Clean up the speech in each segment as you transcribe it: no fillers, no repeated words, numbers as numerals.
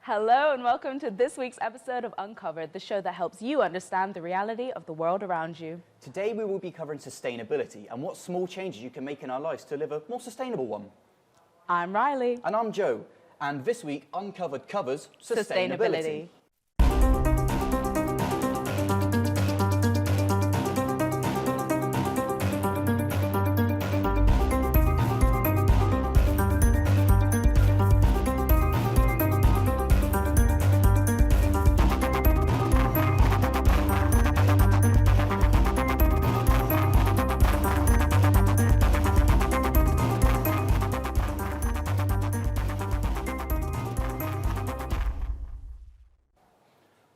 Hello and welcome to this week's episode of Uncovered, the show that helps you understand the reality of the world around you. Today we will be covering sustainability and what small changes you can make in our lives to live a more sustainable one. I'm Ryley. And I'm Joe. And this week, Uncovered covers sustainability.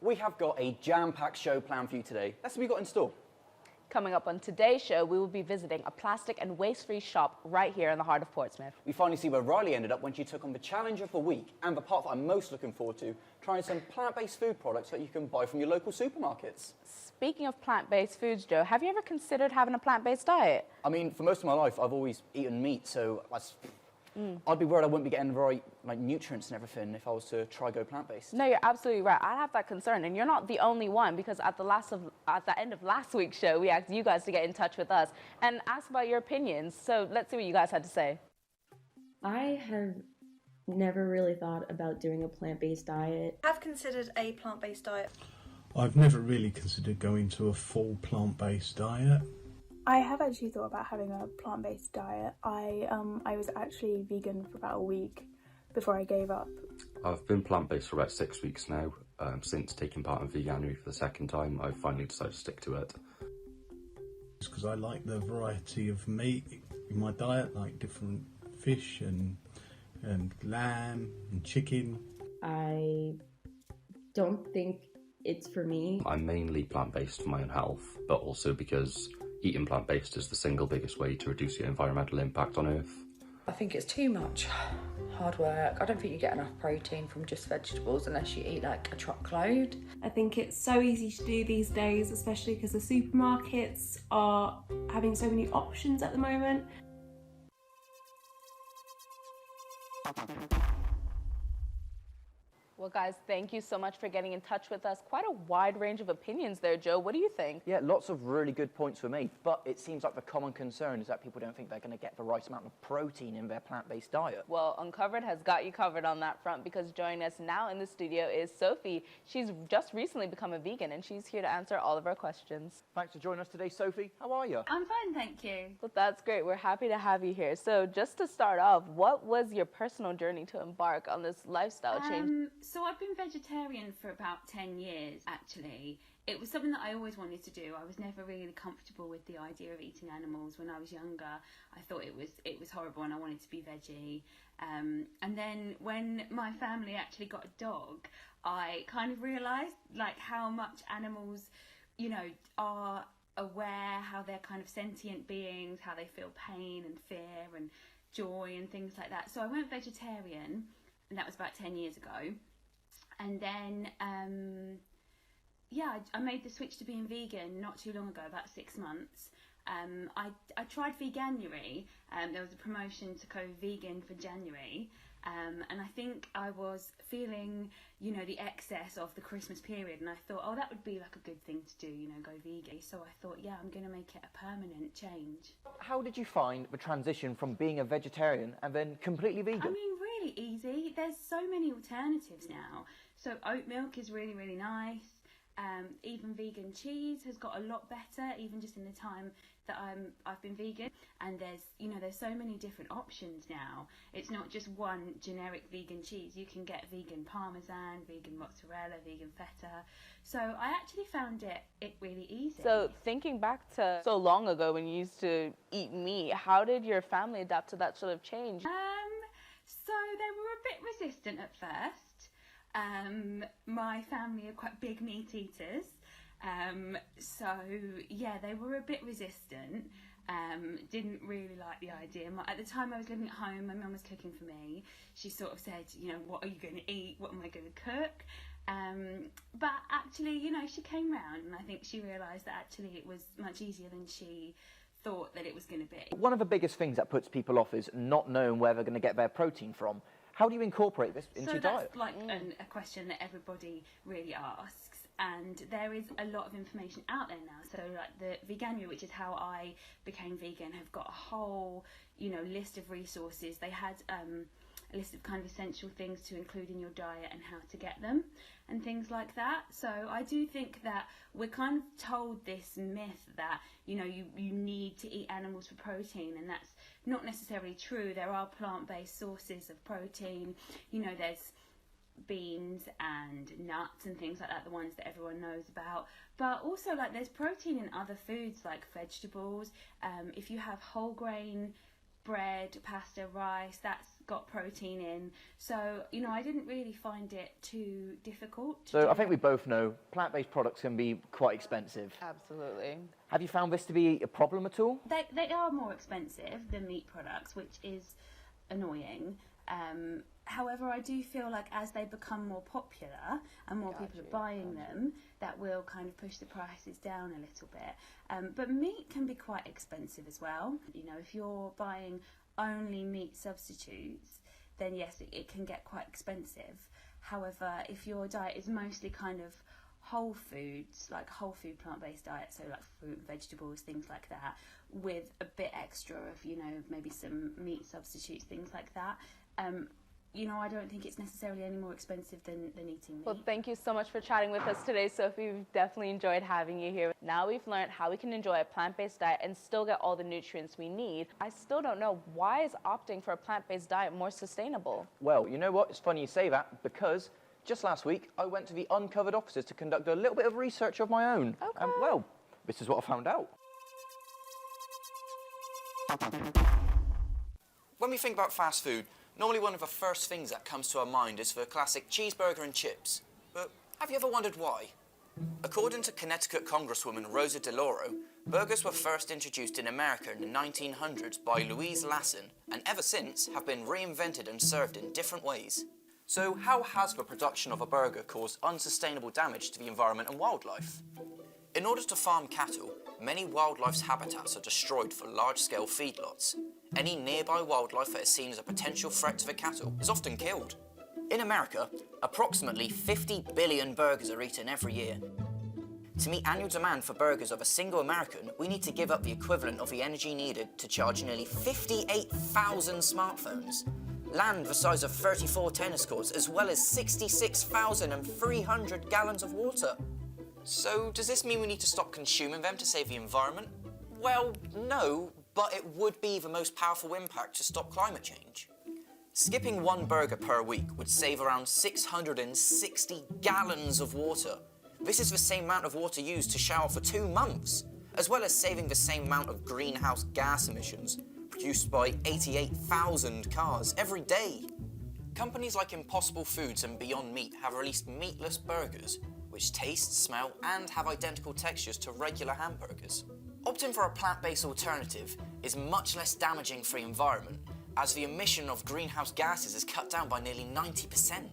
We have got a jam-packed show planned for you today. That's what we got in store. Coming up on today's show, we will be visiting a plastic and waste-free shop right here in the heart of Portsmouth. We finally see where Ryley ended up when she took on the challenge of the week, and the part that I'm most looking forward to, trying some plant-based food products that you can buy from your local supermarkets. Speaking of plant-based foods, Joe, have you ever considered having a plant-based diet? I mean, for most of my life, I've always eaten meat, so I'd be worried I wouldn't be getting the right nutrients and everything if I was to try go plant-based. No, you're absolutely right. I have that concern, and you're not the only one, because at the end of last week's show, we asked you guys to get in touch with us and ask about your opinions. So let's see what you guys had to say. I have never really thought about doing a plant-based diet. I've considered a plant-based diet. I've never really considered going to a full plant-based diet. I have actually thought about having a plant-based diet. I was actually vegan for about a week before I gave up. I've been plant-based for about 6 weeks now. Since taking part in Veganuary for the second time, I've finally decided to stick to it. It's because I like the variety of meat in my diet, like different fish and lamb and chicken. I don't think it's for me. I'm mainly plant-based for my own health, but also because eating plant-based is the single biggest way to reduce your environmental impact on Earth. I think it's too much hard work. I don't think you get enough protein from just vegetables unless you eat like a truckload. I think it's so easy to do these days, especially because the supermarkets are having so many options at the moment. Well, guys, thank you so much for getting in touch with us. Quite a wide range of opinions there, Joe. What do you think? Yeah, lots of really good points were made, but it seems like the common concern is that people don't think they're going to get the right amount of protein in their plant-based diet. Well, Uncovered has got you covered on that front, because joining us now in the studio is Sophie. She's just recently become a vegan, and she's here to answer all of our questions. Thanks for joining us today, Sophie. How are you? I'm fine, thank you. Well, that's great. We're happy to have you here. So just to start off, what was your personal journey to embark on this lifestyle change? So I've been vegetarian for about 10 years, actually. It was something that I always wanted to do. I was never really comfortable with the idea of eating animals. When I was younger, I thought it was horrible and I wanted to be veggie. And then when my family actually got a dog, I kind of realised how much animals, are aware, how they're kind of sentient beings, how they feel pain and fear and joy and things like that. So I went vegetarian, and that was about 10 years ago. And then, I made the switch to being vegan not too long ago, about 6 months. I tried Veganuary. There was a promotion to go vegan for January. And I think I was feeling, the excess of the Christmas period. And I thought, that would be like a good thing to do, go vegan. So I thought, I'm going to make it a permanent change. How did you find the transition from being a vegetarian and then completely vegan? I mean, really easy. There's so many alternatives now. So oat milk is really, really nice. Even vegan cheese has got a lot better, even just in the time that I've been vegan. And there's so many different options now. It's not just one generic vegan cheese. You can get vegan parmesan, vegan mozzarella, vegan feta. So I actually found it really easy. So thinking back to so long ago when you used to eat meat, how did your family adapt to that sort of change? So they were a bit resistant at first. My family are quite big meat eaters, they were a bit resistant, didn't really like the idea. At the time I was living at home, my mum was cooking for me. She sort of said, what are you going to eat, what am I going to cook? But actually, she came round, and I think she realised that actually it was much easier than she thought that it was going to be. One of the biggest things that puts people off is not knowing where they're going to get their protein from. How do you incorporate this into your diet? So that's like a question that everybody really asks, and there is a lot of information out there now. So like the Veganuary, which is how I became vegan, have got a whole, list of resources. They had a list of kind of essential things to include in your diet and how to get them and things like that. So I do think that we're kind of told this myth that, you need to eat animals for protein, and that's not necessarily true. There are plant-based sources of protein. There's beans and nuts and things like that, the ones that everyone knows about. But also, like, there's protein in other foods like vegetables. If you have whole grain bread, pasta, rice, that's got protein in. So, I didn't really find it too difficult. So I think we both know plant-based products can be quite expensive. Absolutely. Have you found this to be a problem at all? They are more expensive than meat products, which is annoying. However, I do feel like as they become more popular and more people are buying them, that will kind of push the prices down a little bit. But meat can be quite expensive as well. If you're buying only meat substitutes, then yes, it can get quite expensive. However, if your diet is mostly kind of whole foods, like whole food plant-based diet, so like fruit, vegetables, things like that, with a bit extra of, maybe some meat substitutes, things like that, I don't think it's necessarily any more expensive than eating meat. Well, thank you so much for chatting with us today, Sophie. We've definitely enjoyed having you here. Now we've learned how we can enjoy a plant-based diet and still get all the nutrients we need. I still don't know, why is opting for a plant-based diet more sustainable? Well, you know what? It's funny you say that, because just last week I went to the Uncovered offices to conduct a little bit of research of my own. Okay. And, well, this is what I found out. When we think about fast food, normally one of the first things that comes to our mind is the classic cheeseburger and chips. But have you ever wondered why? According to Connecticut Congresswoman Rosa DeLauro, burgers were first introduced in America in the 1900s by Louise Lasson, and ever since have been reinvented and served in different ways. So how has the production of a burger caused unsustainable damage to the environment and wildlife? In order to farm cattle, many wildlife's habitats are destroyed for large-scale feedlots. Any nearby wildlife that is seen as a potential threat to the cattle is often killed. In America, approximately 50 billion burgers are eaten every year. To meet annual demand for burgers of a single American, we need to give up the equivalent of the energy needed to charge nearly 58,000 smartphones, land the size of 34 tennis courts, as well as 66,300 gallons of water. So, does this mean we need to stop consuming them to save the environment? Well, no, but it would be the most powerful impact to stop climate change. Skipping one burger per week would save around 660 gallons of water. This is the same amount of water used to shower for 2 months, as well as saving the same amount of greenhouse gas emissions produced by 88,000 cars every day. Companies like Impossible Foods and Beyond Meat have released meatless burgers, which taste, smell, and have identical textures to regular hamburgers. Opting for a plant-based alternative is much less damaging for the environment, as the emission of greenhouse gases is cut down by nearly 90%.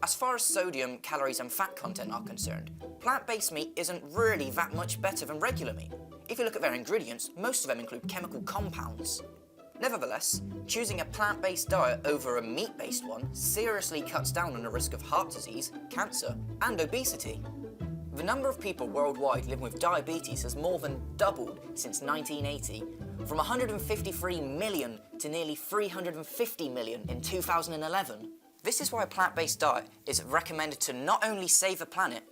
As far as sodium, calories, and fat content are concerned, plant-based meat isn't really that much better than regular meat. If you look at their ingredients, most of them include chemical compounds. Nevertheless, choosing a plant-based diet over a meat-based one seriously cuts down on the risk of heart disease, cancer, and obesity. The number of people worldwide living with diabetes has more than doubled since 1980, from 153 million to nearly 350 million in 2011. This is why a plant-based diet is recommended to not only save the planet,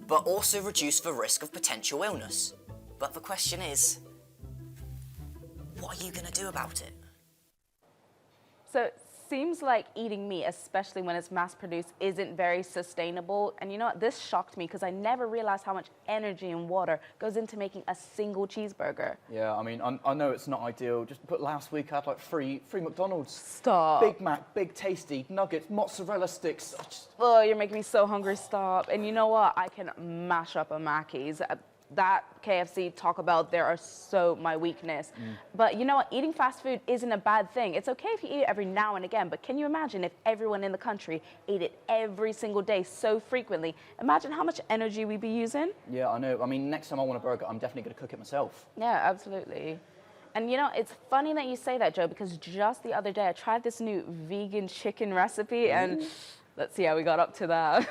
but also reduce the risk of potential illness. But the question is, what are you going to do about it? So it seems like eating meat, especially when it's mass-produced, isn't very sustainable. And you know what? This shocked me because I never realized how much energy and water goes into making a single cheeseburger. Yeah, I mean, I know it's not ideal. But last week I had like three McDonald's. Stop. Big Mac, Big Tasty, nuggets, mozzarella sticks. Oh, you're making me so hungry. Stop. And you know what? I can mash up a Mackey's. That KFC, Taco Bell, there are so my weakness. But you know what? Eating fast food isn't a bad thing. It's okay if you eat it every now and again, but can you imagine if everyone in the country ate it every single day so frequently? Imagine how much energy we'd be using. Yeah, I know. I mean, next time I want a burger, I'm definitely going to cook it myself. Yeah, absolutely. And you know, it's funny that you say that, Joe, because just the other day I tried this new vegan chicken recipe, and let's see how we got up to that.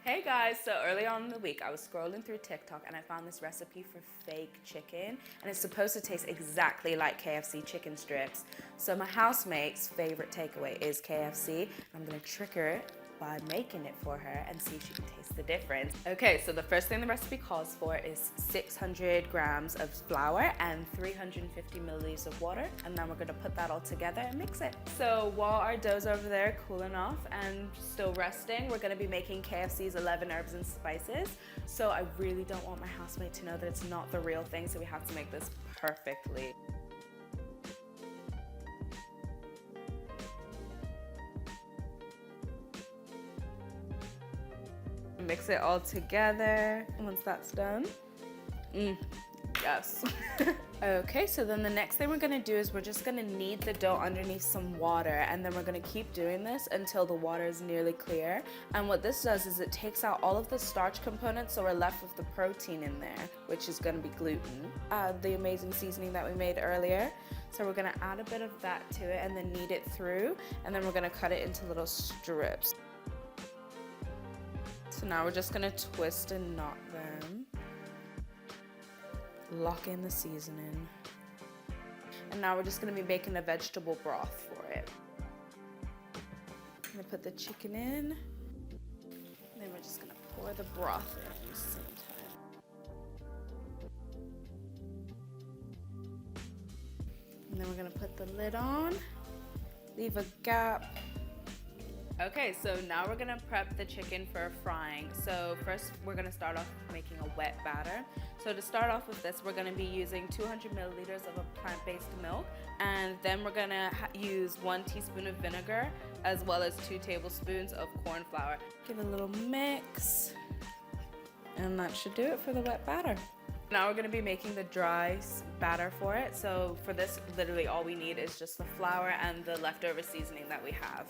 Hey guys, so early on in the week I was scrolling through TikTok and I found this recipe for fake chicken, and it's supposed to taste exactly like KFC chicken strips. So my housemate's favorite takeaway is KFC, and I'm gonna trick her by making it for her and see if she can taste the difference. Okay, so the first thing the recipe calls for is 600 grams of flour and 350 milliliters of water, and then we're gonna put that all together and mix it. So while our dough's over there cooling off and still resting, we're gonna be making KFC's 11 herbs and spices. So I really don't want my housemate to know that it's not the real thing, so we have to make this perfectly. Mix it all together. Once that's done, yes. Okay, so then the next thing we're gonna do is we're just gonna knead the dough underneath some water, and then we're gonna keep doing this until the water is nearly clear. And what this does is it takes out all of the starch components, so we're left with the protein in there, which is gonna be gluten. The amazing seasoning that we made earlier. So we're gonna add a bit of that to it and then knead it through, and then we're gonna cut it into little strips. So now we're just gonna twist and knot them. Lock in the seasoning. And now we're just gonna be making a vegetable broth for it. I'm gonna put the chicken in. And then we're just gonna pour the broth in at the same time. And then we're gonna put the lid on. Leave a gap. Okay, so now we're gonna prep the chicken for frying. So first we're gonna start off making a wet batter. So to start off with this, we're gonna be using 200 milliliters of a plant-based milk, and then we're gonna use 1 teaspoon of vinegar, as well as 2 tablespoons of corn flour. Give it a little mix, and that should do it for the wet batter. Now we're gonna be making the dry batter for it. So for this, literally all we need is just the flour and the leftover seasoning that we have.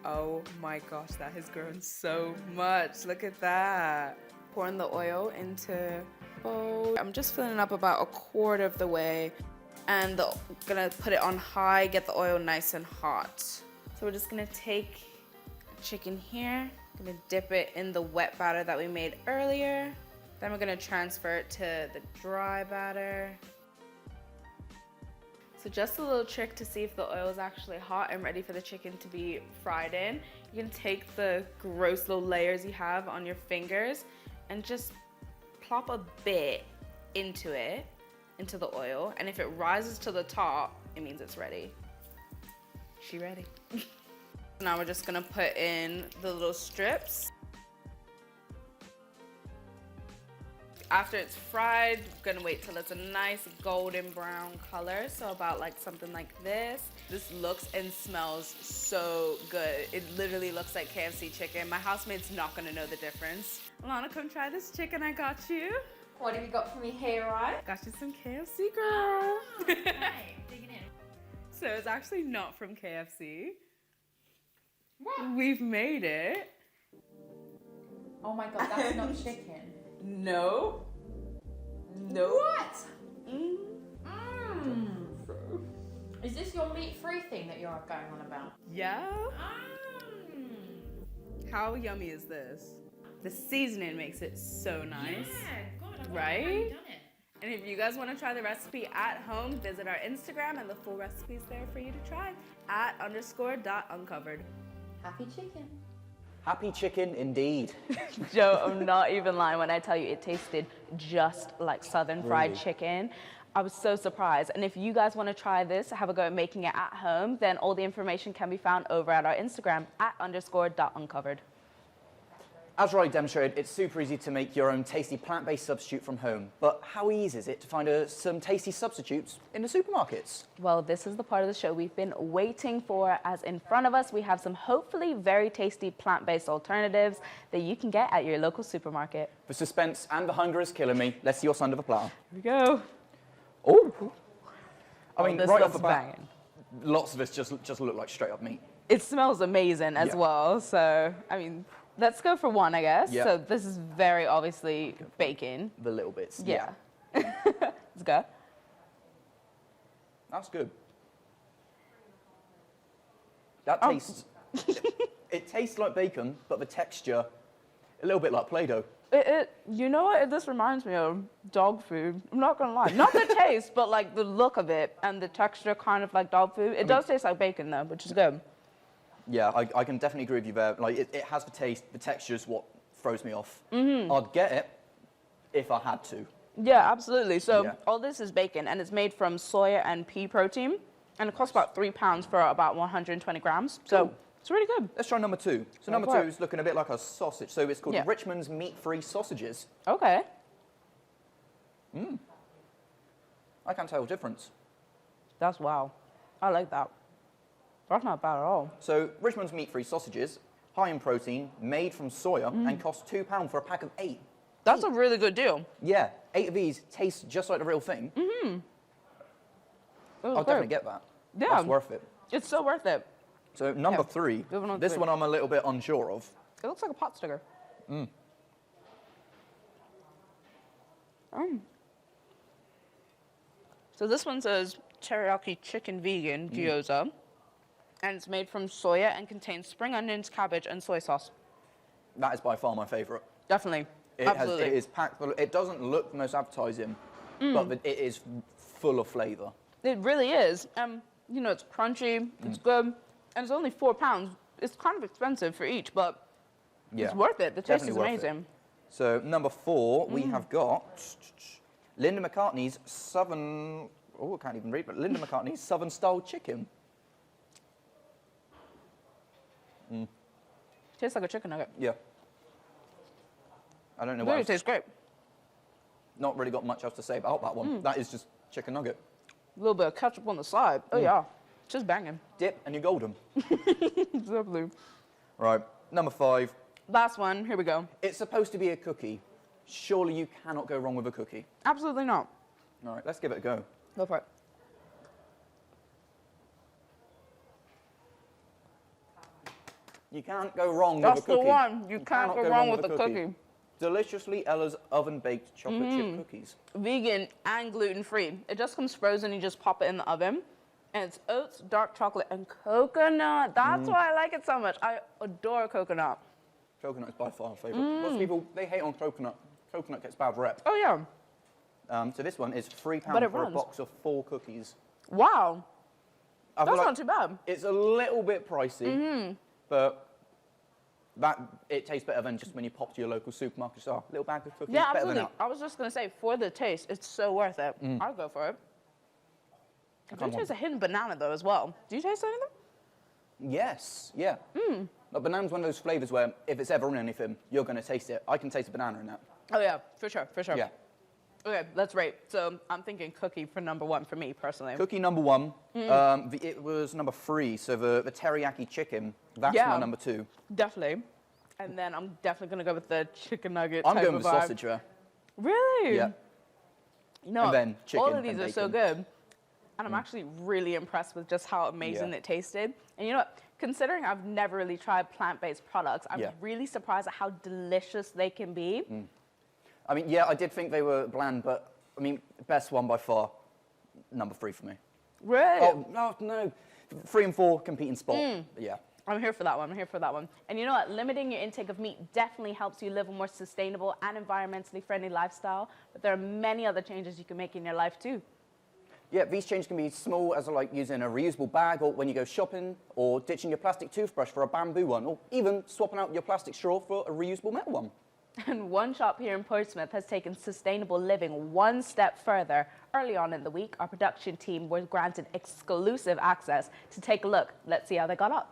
Oh my gosh, that has grown so much. Look at that. Pouring the oil into a bowl. I'm just filling it up about a quarter of the way, and gonna put it on high, get the oil nice and hot. So we're just gonna take chicken here, gonna dip it in the wet batter that we made earlier. Then we're gonna transfer it to the dry batter. So just a little trick to see if the oil is actually hot and ready for the chicken to be fried in. You can take the gross little layers you have on your fingers and just plop a bit into the oil. And if it rises to the top, it means it's ready. She ready. Now we're just gonna put in the little strips. After it's fried, we're gonna wait till it's a nice golden brown color. So about like something like this. This looks and smells so good. It literally looks like KFC chicken. My housemate's not gonna know the difference. Alana, come try this chicken I got you. What have you got for me here, right? Got you some KFC, girl. Hey, digging in. So it's actually not from KFC. What? We've made it. Oh my god, that's not chicken. No. No. What? Is this your meat-free thing that you're going on about? Yeah. How yummy is this? The seasoning makes it so nice. Yeah, God, right? I've done it. And if you guys want to try the recipe at home, visit our Instagram, and the full recipe is there for you to try at _.uncovered. Happy chicken. Happy chicken indeed. Joe, I'm not even lying when I tell you it tasted just like Southern fried chicken. I was so surprised. And if you guys want to try this, have a go at making it at home, then all the information can be found over at our Instagram at _.uncovered. As Ryley demonstrated, it's super easy to make your own tasty plant-based substitute from home. But how easy is it to find some tasty substitutes in the supermarkets? Well, this is the part of the show we've been waiting for, as in front of us we have some hopefully very tasty plant-based alternatives that you can get at your local supermarket. The suspense and the hunger is killing me. Let's see what's under the platter. Here we go. Oh! I mean, this right off looks the bat, banging. lots of this just look like straight up meat. it smells amazing as well. So, I mean, let's go for one, I guess. Yeah. So this is very obviously bacon. The little bits. Yeah. Let's go. That's good. That tastes, it tastes like bacon, but the texture, a little bit like Play-Doh. You know what? This reminds me of dog food. I'm not gonna lie. Not the taste, but like the look of it and the texture, kind of like dog food. It does taste like bacon though, which is good. Yeah, I can definitely agree with you there. Like it has the taste, the texture is what throws me off. I'd get it if I had to. Yeah, absolutely. So all this is bacon, and it's made from soya and pea protein, and it costs about £3 for about 120 grams. So it's really good. Let's try number 2. So number 2 is looking a bit like a sausage. So it's called Richmond's meat-free sausages. Okay. I can't tell the difference. That's wow. I like that. That's not bad at all. So Richmond's meat-free sausages, high in protein, made from soya, and cost £2 for a pack of 8. That's a really good deal. Yeah, 8 of these taste just like the real thing. I'll definitely get that. Yeah. That's worth it. It's so worth it. So number 3, this one I'm a little bit unsure of. It looks like a pot sticker. So this one says teriyaki chicken vegan gyoza, and it's made from soya and contains spring onions, cabbage, and soy sauce. That is by far my favourite. Definitely. It is packed full. It doesn't look the most appetizing, but it is full of flavour. It really is. You know, it's crunchy, it's good, and it's only £4. It's kind of expensive for each, but it's worth it. The taste is amazing. So number 4, we have got Linda McCartney's Southern. Oh, I can't even read, but Linda McCartney's Southern style chicken. Tastes like a chicken nugget. Yeah. I don't know It what really else. tastes great. Not really got much else to say about that one. That is just chicken nugget. A little bit of ketchup on the side. Oh yeah, just banging. Dip and you're golden. Exactly. Right, number 5. Last one, here we go. It's supposed to be a cookie. Surely you cannot go wrong with a cookie. Absolutely not. All right, let's give it a go. Go for it. You can't go wrong That's with a cookie. the one. You can't cannot go wrong with a cookie. Deliciously Ella's oven-baked chocolate chip cookies. Vegan and gluten-free. It just comes frozen. You just pop it in the oven. And it's oats, dark chocolate, and coconut. That's why I like it so much. I adore coconut. Coconut is by far my favourite. Lots of people, they hate on coconut. Coconut gets bad rep. Oh, yeah. So this one is £3 But it for a runs. box of 4 cookies. Wow. I feel That's like not too bad. It's a little bit pricey, but it tastes better than just when you pop to your local supermarket store. A little bag of cookies, Yeah, better absolutely. than I was just going to say, for the taste, it's so worth it. I'll go for it. I do taste a hidden banana, though, as well. Do you taste anything? Yes, yeah. But banana's one of those flavours where if it's ever in anything, you're going to taste it. I can taste a banana in that. Oh, yeah, for sure, for sure. Yeah. Okay, let's rate. So I'm thinking cookie for number 1 for me, personally. Cookie number 1, it was number 3, so the teriyaki chicken, that's my number 2. Definitely. And then I'm definitely going to go with the chicken nugget I'm type going of with vibe. sausage there. Really? Yeah. You know, And then chicken all of these and are so bacon. good. And I'm actually really impressed with just how amazing Yeah. it tasted. And you know what? Considering I've never really tried plant-based products, I'm Yeah. really surprised at how delicious they can be. I mean, yeah, I did think they were bland, but, I mean, best one by far, number 3 for me. Really? Oh, no. 3 and 4 compete in spot. Yeah. I'm here for that one. I'm here for that one. And you know what? Limiting your intake of meat definitely helps you live a more sustainable and environmentally friendly lifestyle. But there are many other changes you can make in your life too. Yeah, these changes can be small as like using a reusable bag or when you go shopping, or ditching your plastic toothbrush for a bamboo one, or even swapping out your plastic straw for a reusable metal one. And one shop here in Portsmouth has taken sustainable living one step further. Early on in the week, our production team was granted exclusive access to take a look. Let's see how they got up.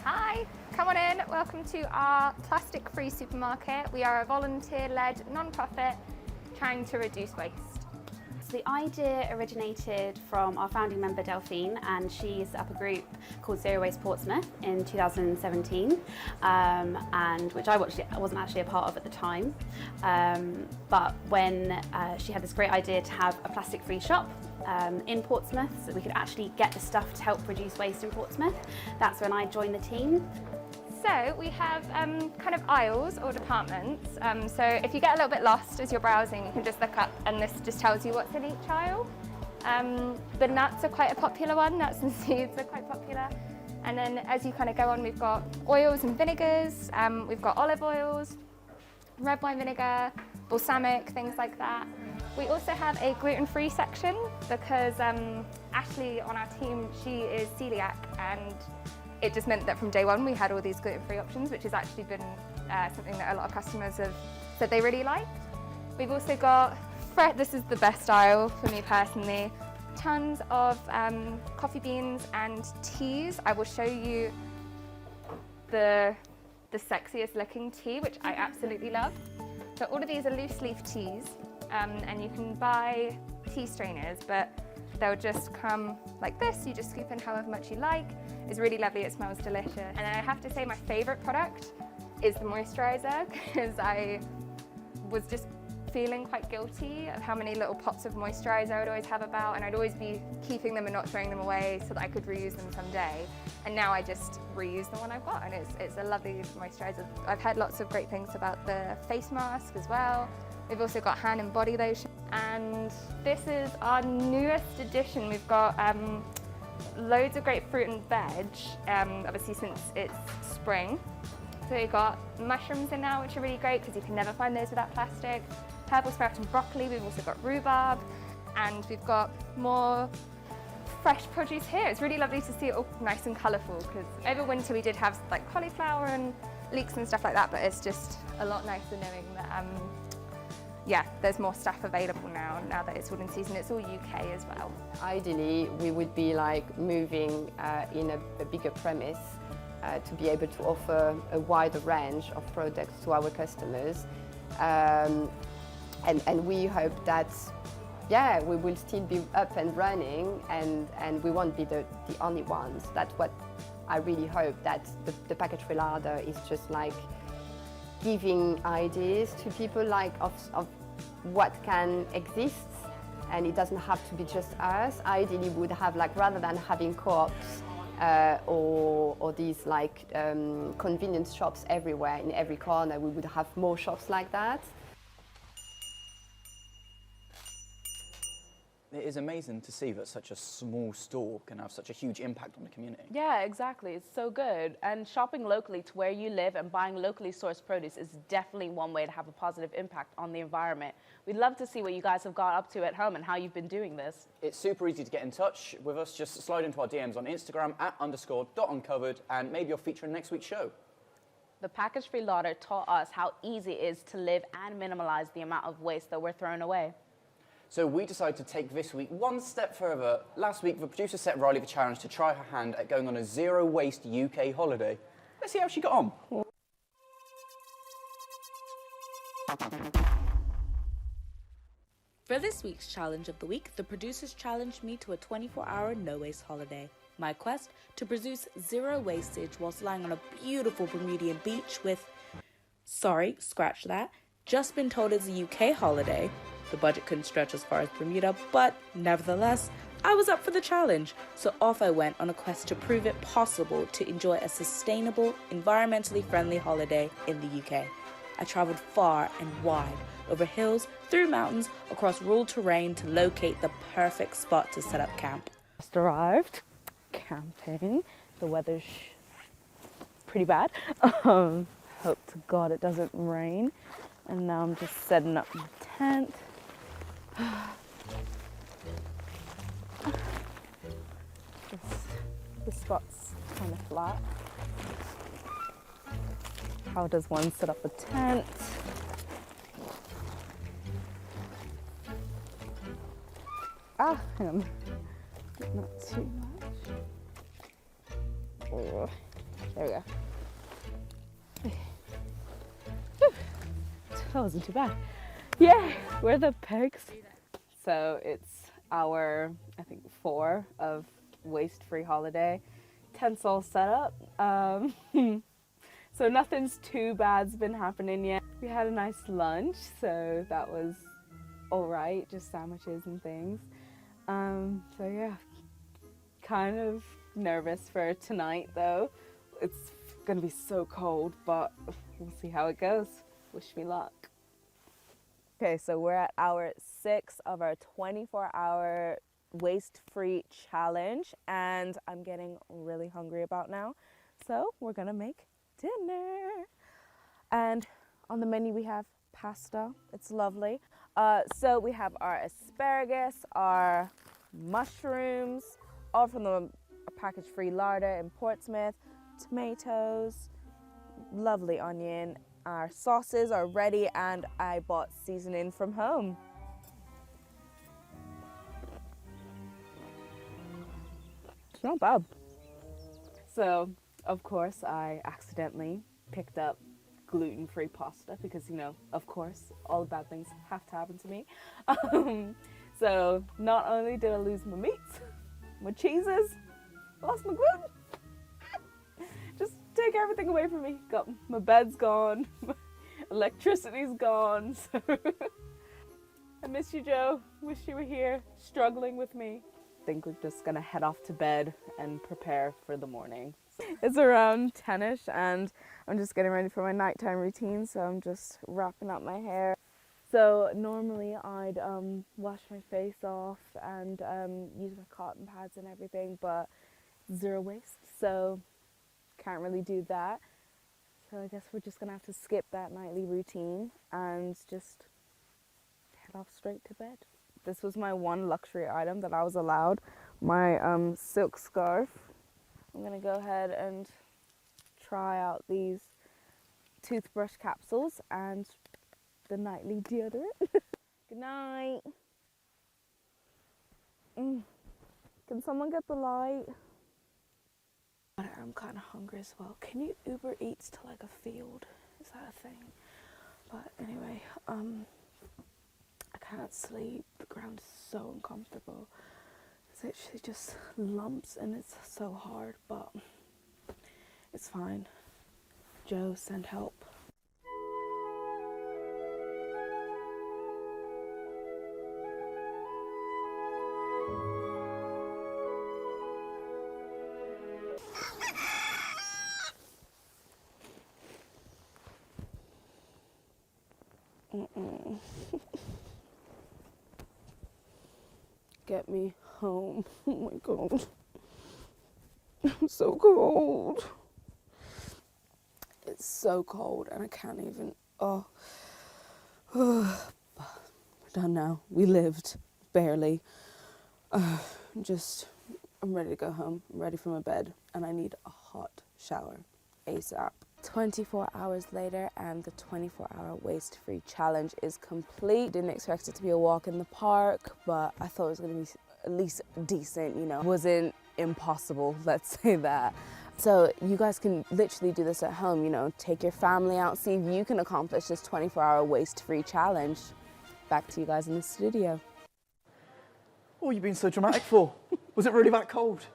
Hi, come on in. Welcome to our plastic-free supermarket. We are a volunteer-led non-profit trying to reduce waste. The idea originated from our founding member Delphine, and she set up a group called Zero Waste Portsmouth in 2017, and which I wasn't actually a part of at the time. But when she had this great idea to have a plastic-free shop in Portsmouth, so we could actually get the stuff to help reduce waste in Portsmouth, that's when I joined the team. So we have kind of aisles or departments. So if you get a little bit lost as you're browsing, you can just look up and this just tells you what's in each aisle. The nuts are quite a popular one, nuts and seeds are quite popular. And then as you kind of go on, we've got oils and vinegars, we've got olive oils, red wine vinegar, balsamic, things like that. We also have a gluten-free section because Ashley on our team, she is celiac, and it just meant that from day one we had all these gluten-free options, which has actually been something that a lot of customers have said they really liked. We've also got, this is the best aisle for me personally, tons of coffee beans and teas. I will show you the sexiest looking tea, which I absolutely love. So all of these are loose leaf teas, and you can buy tea strainers, but they'll just come like this. You just scoop in however much you like. It's really lovely, it smells delicious. And I have to say my favorite product is the moisturizer, because I was just feeling quite guilty of how many little pots of moisturizer I would always have about, and I'd always be keeping them and not throwing them away so that I could reuse them someday. And now I just reuse the one I've got, and it's a lovely moisturizer. I've heard lots of great things about the face mask as well. We've also got hand and body lotion. And this is our newest addition. We've got loads of great fruit and veg, obviously since it's spring. So we've got mushrooms in now, which are really great because you can never find those without plastic. Herbal sprouts and broccoli. We've also got rhubarb, and we've got more fresh produce here. It's really lovely to see it all nice and colourful, because over winter we did have like cauliflower and leeks and stuff like that, but it's just a lot nicer knowing that yeah, there's more stuff available now that it's all in season. It's all UK as well. Ideally, we would be like moving in a bigger premise to be able to offer a wider range of products to our customers. And we hope that, yeah, we will still be up and running, and we won't be the only ones. That's what I really hope, that the package-free larder is just like giving ideas to people like of what can exist, and it doesn't have to be just us. Ideally, we would have, like, rather than having co-ops or these like convenience shops everywhere in every corner, we would have more shops like that. It is amazing to see that such a small store can have such a huge impact on the community. Yeah, exactly. It's so good. And shopping locally to where you live and buying locally sourced produce is definitely one way to have a positive impact on the environment. We'd love to see what you guys have got up to at home and how you've been doing this. It's super easy to get in touch with us. Just slide into our DMs on Instagram @_.uncovered, and maybe you'll feature in next week's show. The package-free larder taught us how easy it is to live and minimize the amount of waste that we're throwing away. So we decided to take this week one step further. Last week, the producer set Ryley the challenge to try her hand at going on a zero-waste UK holiday. Let's see how she got on. For this week's challenge of the week, the producers challenged me to a 24-hour no-waste holiday. My quest to produce zero wastage whilst lying on a beautiful Bermudian beach with, sorry, scratch that, just been told it's a UK holiday. The budget couldn't stretch as far as Bermuda, but nevertheless, I was up for the challenge. So off I went on a quest to prove it possible to enjoy a sustainable, environmentally friendly holiday in the UK. I travelled far and wide, over hills, through mountains, across rural terrain to locate the perfect spot to set up camp. Just arrived camping. The weather's pretty bad. Hope to God it doesn't rain. And now I'm just setting up my tent. The spot's kind of flat. How does one set up a tent? Hang on. Not too much. Oh, there we go. That wasn't too bad. Yeah, where are the pegs? So it's hour, I think, 4 of waste-free holiday. Tents all set up. So nothing's too bad's been happening yet. We had a nice lunch, so that was all right, just sandwiches and things. So yeah, kind of nervous for tonight though. It's gonna be so cold, but we'll see how it goes. Wish me luck. Okay, so we're at hour 6 of our 24-hour waste-free challenge, and I'm getting really hungry about now. So we're gonna make dinner. And on the menu we have pasta. It's lovely. So we have our asparagus, our mushrooms, all from the package-free larder in Portsmouth, tomatoes, lovely onion. Our sauces are ready, and I bought seasoning from home. It's not bad. So, of course, I accidentally picked up gluten-free pasta because, you know, of course, all the bad things have to happen to me. So, not only did I lose my meats, my cheeses, lost my gluten. Just take everything away from me. Got my bed's gone, my electricity's gone. So I miss you, Joe. Wish you were here, struggling with me. I think we're just gonna head off to bed and prepare for the morning. It's around 10ish, and I'm just getting ready for my nighttime routine. So I'm just wrapping up my hair. So normally I'd wash my face off and use my cotton pads and everything, but zero waste. So can't really do that. So I guess we're just gonna have to skip that nightly routine and just head off straight to bed. This was my one luxury item that I was allowed, my silk scarf. I'm gonna go ahead and try out these toothbrush capsules and the nightly deodorant. Good night. Can someone get the light? I'm kind of hungry as well. Can you Uber Eats to like a field? Is that a thing? But anyway, I can't sleep. The ground is so uncomfortable. It's literally just lumps and it's so hard, but it's fine. Joe, send help. Get me home. Oh my god. I'm so cold. It's so cold and I can't even. Oh. We're done now. We lived. Barely. I'm ready to go home. I'm ready for my bed and I need a hot shower ASAP. 24 hours later and the 24-hour waste-free challenge is complete. Didn't expect it to be a walk in the park, but I thought it was going to be at least decent, you know. It wasn't impossible, let's say that. So you guys can literally do this at home, you know, take your family out, see if you can accomplish this 24-hour waste-free challenge. Back to you guys in the studio. What have you been so dramatic for? Was it really that cold?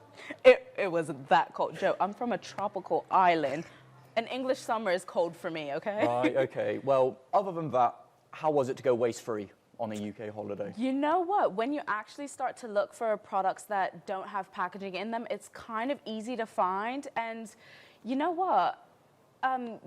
It wasn't that cold, Joe. I'm from a tropical island. An English summer is cold for me, okay? Right, okay. Well, other than that, how was it to go waste-free on a UK holiday? You know what? When you actually start to look for products that don't have packaging in them, it's kind of easy to find. And you know what? I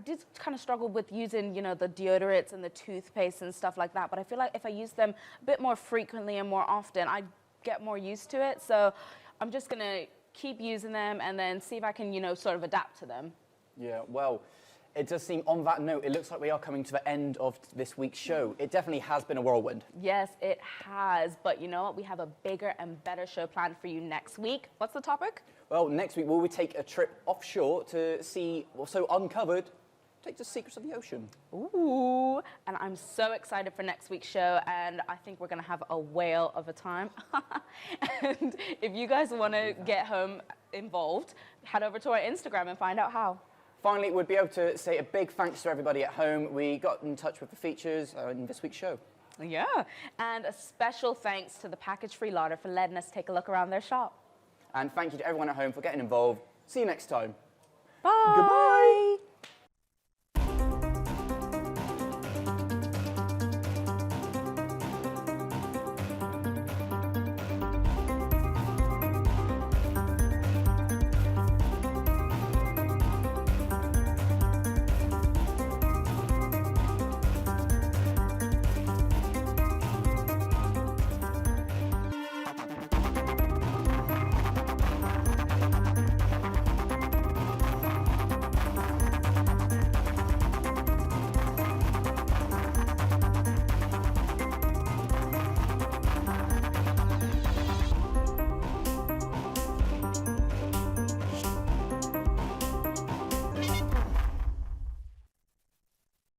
did kind of struggle with using, you know, the deodorants and the toothpaste and stuff like that. But I feel like if I use them a bit more frequently and more often, I get more used to it. So I'm just going to keep using them and then see if I can, you know, sort of adapt to them. Yeah, well, it does seem, on that note, it looks like we are coming to the end of this week's show. It definitely has been a whirlwind. Yes, it has. But you know what? We have a bigger and better show planned for you next week. What's the topic? Well, next week, will we take a trip offshore to see what's so uncovered? Take the secrets of the ocean. Ooh, and I'm so excited for next week's show, and I think we're gonna have a whale of a time. And if you guys wanna get home involved, head over to our Instagram and find out how. Finally, we'd be able to say a big thanks to everybody at home. We got in touch with the features in this week's show. Yeah, and a special thanks to the Package Free Larder for letting us take a look around their shop. And thank you to everyone at home for getting involved. See you next time. Bye. Goodbye.